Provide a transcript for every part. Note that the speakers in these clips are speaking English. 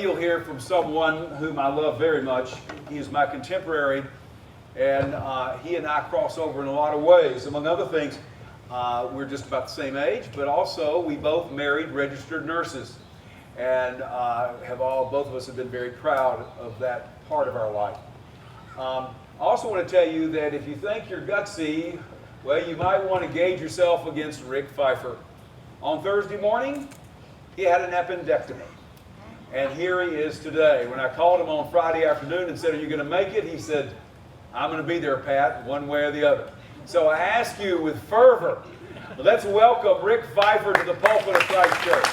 You'll hear from someone whom I love very much. He is my contemporary, and he and I cross over in a lot of ways. Among other things, we're just about the same age, but also we both married registered nurses, and both of us have been very proud of that part of our life. I also want to tell you that if you think you're gutsy, well, you might want to gauge yourself against Rick Pfeiffer. On Thursday morning, he had an appendectomy. And here he is today. When I called him on Friday afternoon and said, "Are you going to make it?" he said, "I'm going to be there, Pat, one way or the other." So I ask you with fervor, let's welcome Rick Pfeiffer to the pulpit of Christ Church.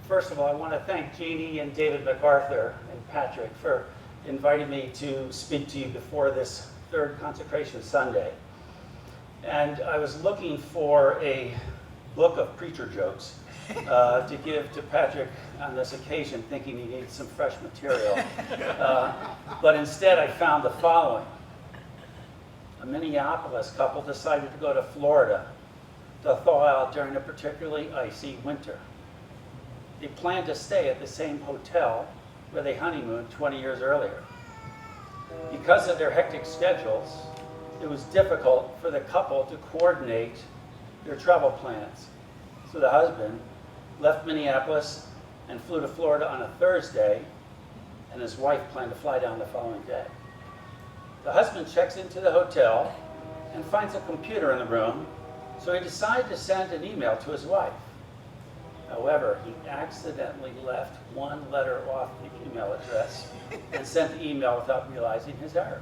First of all, I want to thank Jeannie and David MacArthur and Patrick for inviting me to speak to you before this third consecration Sunday. And I was looking for a book of preacher jokes to give to Patrick on this occasion, thinking he needed some fresh material. But instead I found the following. A Minneapolis couple decided to go to Florida to thaw out during a particularly icy winter. They planned to stay at the same hotel where they honeymooned 20 years earlier. Because of their hectic schedules, it was difficult for the couple to coordinate their travel plans. So the husband left Minneapolis and flew to Florida on a Thursday, and his wife planned to fly down the following day. The husband checks into the hotel and finds a computer in the room, so he decided to send an email to his wife. However, he accidentally left one letter off the email address and sent the email without realizing his error.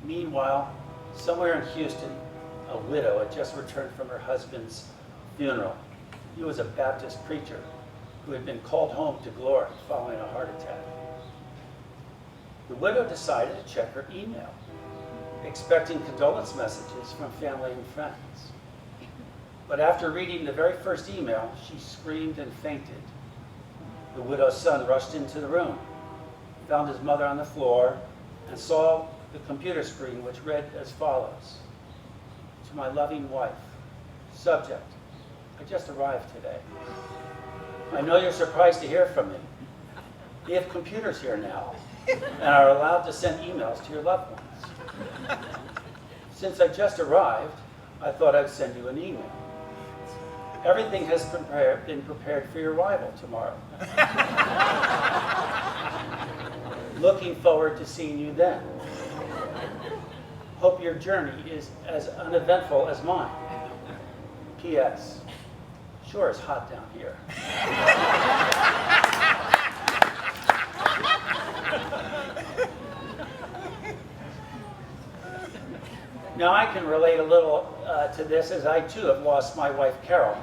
Meanwhile, somewhere in Houston, a widow had just returned from her husband's funeral. He was a Baptist preacher who had been called home to glory following a heart attack. The widow decided to check her email, expecting condolence messages from family and friends. But after reading the very first email, she screamed and fainted. The widow's son rushed into the room, found his mother on the floor, and saw the computer screen, which read as follows. To my loving wife, subject, I just arrived today. I know you're surprised to hear from me. We have computers here now and are allowed to send emails to your loved ones. Since I just arrived, I thought I'd send you an email. Everything has been prepared for your arrival tomorrow. Looking forward to seeing you then. Hope your journey is as uneventful as mine. P.S. Sure is hot down here. Now I can relate a little to this, as I too have lost my wife Carol,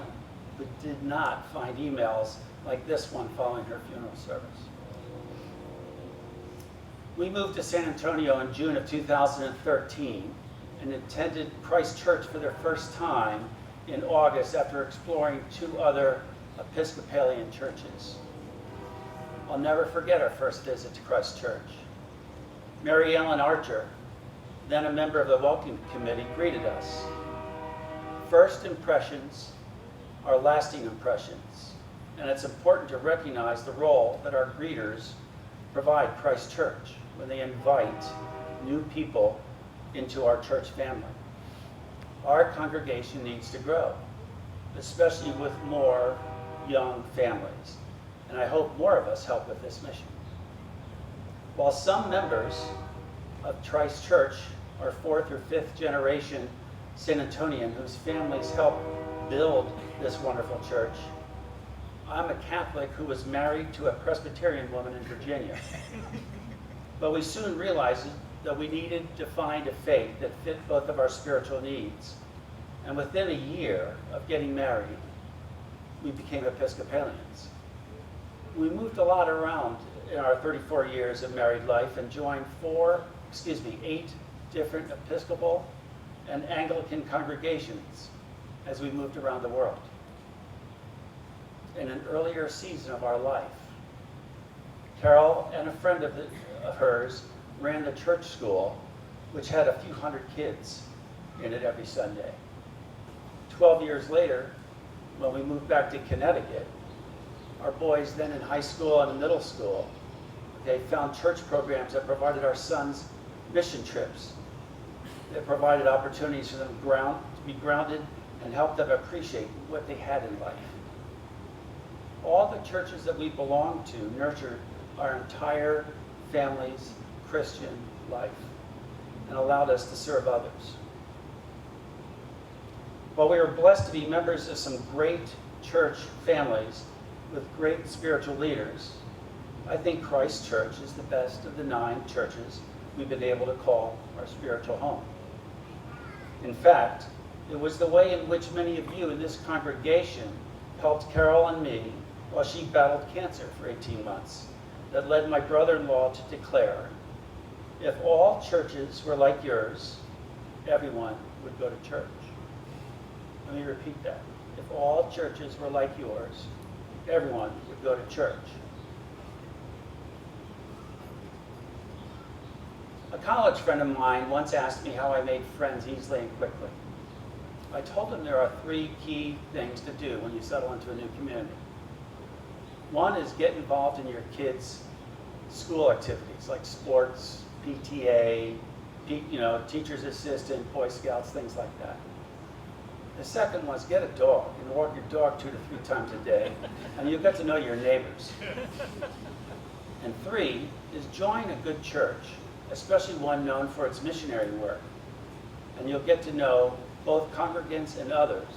but did not find emails like this one following her funeral service. We moved to San Antonio in June of 2013 and attended Christ Church for the first time in August after exploring two other Episcopalian churches. I'll never forget our first visit to Christ Church. Mary Ellen Archer, then a member of the Welcome Committee, greeted us. First impressions are lasting impressions, and it's important to recognize the role that our greeters provide Christ Church when they invite new people into our church family. Our congregation needs to grow, especially with more young families, and I hope more of us help with this mission. While some members of Christ Church are fourth or fifth generation San Antonian whose families helped build this wonderful church, I'm a Catholic who was married to a Presbyterian woman in Virginia. But we soon realized that we needed to find a faith that fit both of our spiritual needs. And within a year of getting married, we became Episcopalians. We moved a lot around in our 34 years of married life and joined 8 different Episcopal and Anglican congregations as we moved around the world. In an earlier season of our life, Carol and a friend of hers ran the church school which had a few hundred kids in it every Sunday. 12 years later, when we moved back to Connecticut, our boys then in high school and middle school, they found church programs that provided our sons mission trips. That provided opportunities for them to be grounded and help them appreciate what they had in life. All the churches that we belong to nurtured our entire family's Christian life and allowed us to serve others. While we were blessed to be members of some great church families with great spiritual leaders, I think Christ Church is the best of the 9 churches we've been able to call our spiritual home. In fact, it was the way in which many of you in this congregation helped Carol and me while she battled cancer for 18 months that led my brother-in-law to declare, if all churches were like yours, everyone would go to church. Let me repeat that. If all churches were like yours, everyone would go to church. A college friend of mine once asked me how I made friends easily and quickly. I told him there are 3 key things to do when you settle into a new community. One is get involved in your kids' school activities like sports, PTA, teacher's assistant, Boy Scouts, things like that. The second was get a dog and walk your dog 2 to 3 times a day, and you'll get to know your neighbors. And 3 is join a good church, especially one known for its missionary work, and you'll get to know both congregants and others,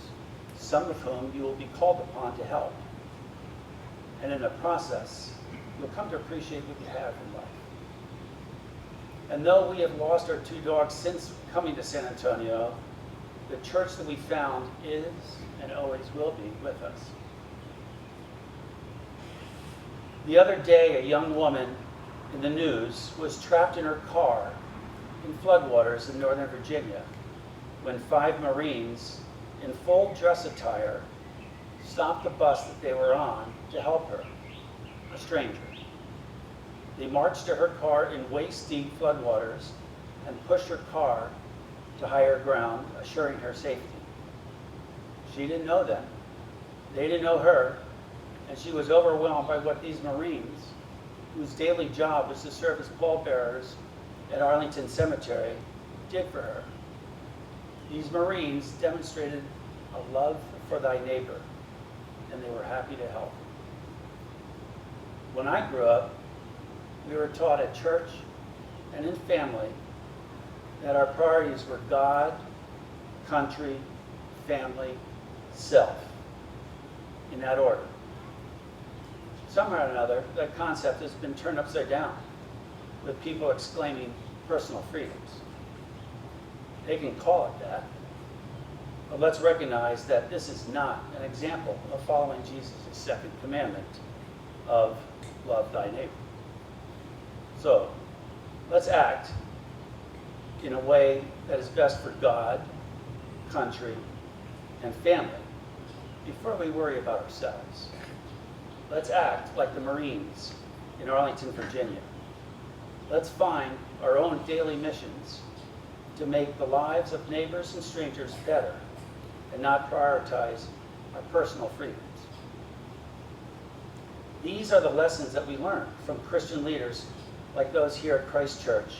some of whom you will be called upon to help. And in the process, you'll come to appreciate what you have in life. And though we have lost our 2 dogs since coming to San Antonio, the church that we found is and always will be with us. The other day, a young woman in the news was trapped in her car in floodwaters in Northern Virginia when 5 Marines in full dress attire stopped the bus that they were on to help her, a stranger. They marched to her car in waist-deep floodwaters and pushed her car to higher ground, assuring her safety. She didn't know them. They didn't know her, and she was overwhelmed by what these Marines, whose daily job was to serve as pallbearers at Arlington Cemetery, did for her. These Marines demonstrated a love for thy neighbor, and they were happy to help. When I grew up, we were taught at church and in family that our priorities were God, country, family, self, in that order. Somehow or another, that concept has been turned upside down, with people exclaiming personal freedoms. They can call it that, but let's recognize that this is not an example of following Jesus' second commandment of love thy neighbor. So, let's act in a way that is best for God, country, and family before we worry about ourselves. Let's act like the Marines in Arlington, Virginia. Let's find our own daily missions to make the lives of neighbors and strangers better and not prioritize our personal freedoms. These are the lessons that we learn from Christian leaders like those here at Christ Church.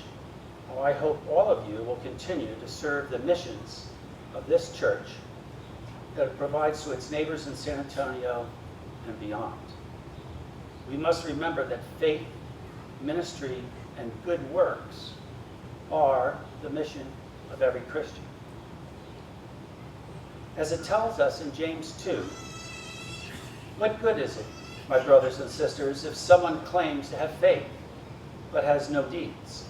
And I hope all of you will continue to serve the missions of this church that it provides to its neighbors in San Antonio and beyond. We must remember that faith, ministry, and good works are the mission of every Christian. As it tells us in James 2, what good is it, my brothers and sisters, if someone claims to have faith but has no deeds?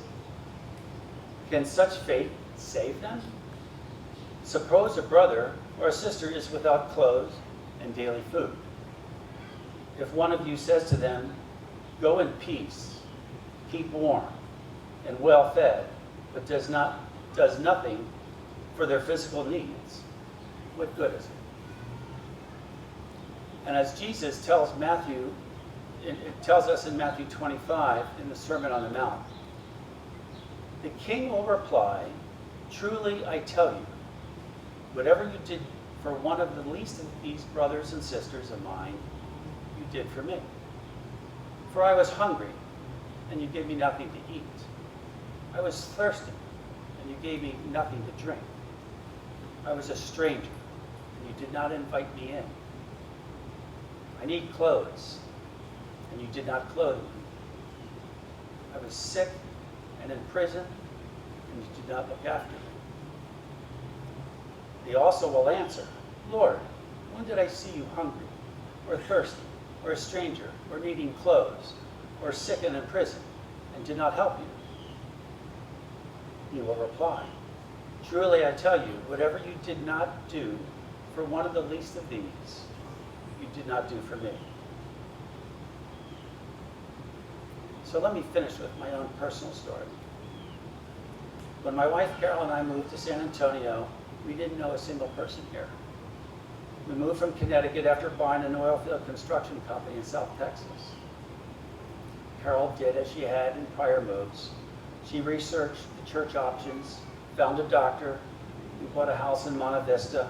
Can such faith save them? Suppose a brother or a sister is without clothes and daily food. If one of you says to them, go in peace, keep warm and well fed, but does nothing for their physical needs, what good is it? And as Jesus tells us in Matthew 25 in the Sermon on the Mount, The king will reply, truly I tell you, whatever you did for one of the least of these brothers and sisters of mine, you did for me. For I was hungry, and you gave me nothing to eat. I was thirsty, and you gave me nothing to drink. I was a stranger, and you did not invite me in. I need clothes, and you did not clothe me. I was sick and in prison, and you did not look after me. They also will answer, Lord, when did I see you hungry, or thirsty, or a stranger, or needing clothes, or sick and in prison, and did not help you? You will reply, truly I tell you, whatever you did not do for one of the least of these, you did not do for me. So let me finish with my own personal story. When my wife Carol and I moved to San Antonio, we didn't know a single person here. We moved from Connecticut after buying an oil field construction company in South Texas. Carol did as she had in prior moves. She researched the church options, found a doctor, we bought a house in Monte Vista,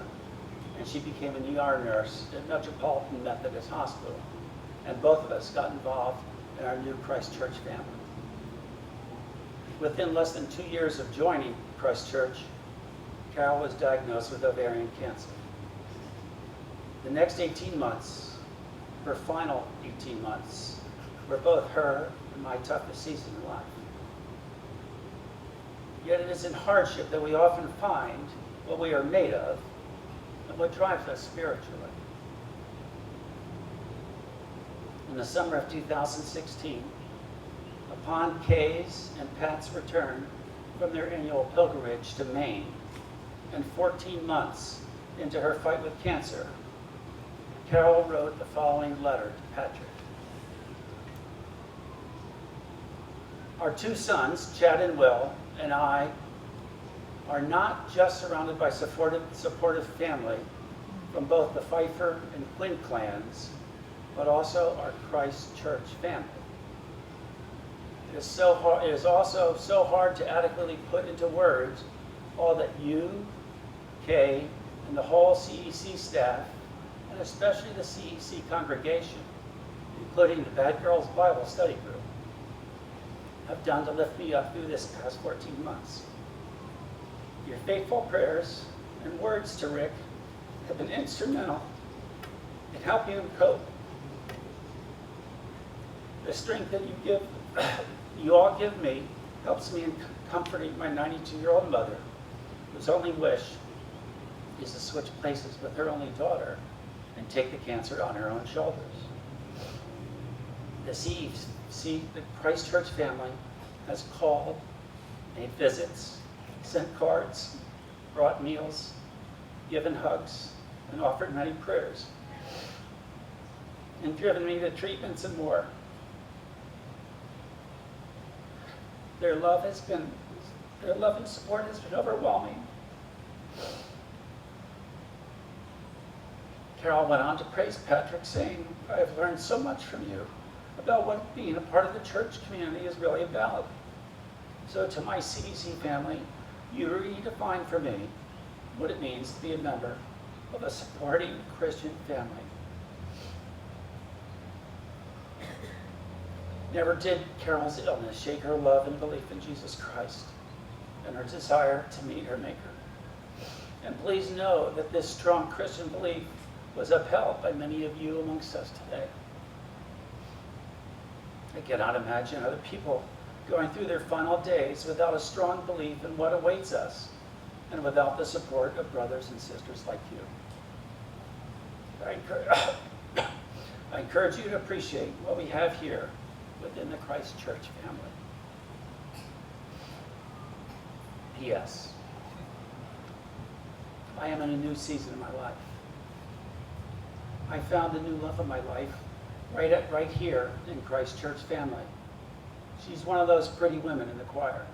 and she became an ER nurse at Metropolitan Methodist Hospital. And both of us got involved in our new Christ Church family. Within less than 2 years of joining Christ Church, Carol was diagnosed with ovarian cancer. The next 18 months, her final 18 months, were both her and my toughest season in life. Yet it is in hardship that we often find what we are made of and what drives us spiritually. In the summer of 2016, upon Kay's and Pat's return from their annual pilgrimage to Maine, and 14 months into her fight with cancer, Carol wrote the following letter to Patrick. Our two sons, Chad and Will, and I are not just surrounded by supportive family from both the Pfeiffer and Quinn clans, but also our Christ Church family. It is also so hard to adequately put into words all that you, Kay, and the whole CEC staff, and especially the CEC congregation, including the Bad Girls Bible Study Group, have done to lift me up through this past 14 months. Your faithful prayers and words to Rick have been instrumental in helping him cope. The strength that you all give me helps me in comforting my 92-year-old mother, whose only wish is to switch places with her only daughter and take the cancer on her own shoulders. The Christ Church family has called, made visits, sent cards, brought meals, given hugs, and offered many prayers, and driven me to treatments and more. Their love and support has been overwhelming. Carol went on to praise Patrick, saying, I have learned so much from you about what being a part of the church community is really about. So to my CEC family, you redefine for me what it means to be a member of a supporting Christian family. Never did Carol's illness shake her love and belief in Jesus Christ and her desire to meet her Maker. And please know that this strong Christian belief was upheld by many of you amongst us today. I cannot imagine other people going through their final days without a strong belief in what awaits us and without the support of brothers and sisters like you. I encourage you to appreciate what we have here within the Christ Church family. P.S. I am in a new season of my life. I found the new love of my life right here in Christ Church family. She's one of those pretty women in the choir.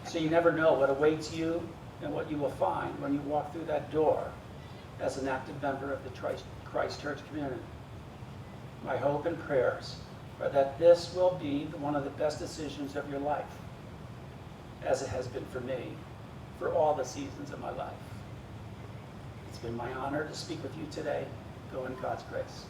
So you never know what awaits you and what you will find when you walk through that door as an active member of the Christ Church community. My hope and prayers are that this will be one of the best decisions of your life, as it has been for me for all the seasons of my life. It's been my honor to speak with you today. Go in God's grace.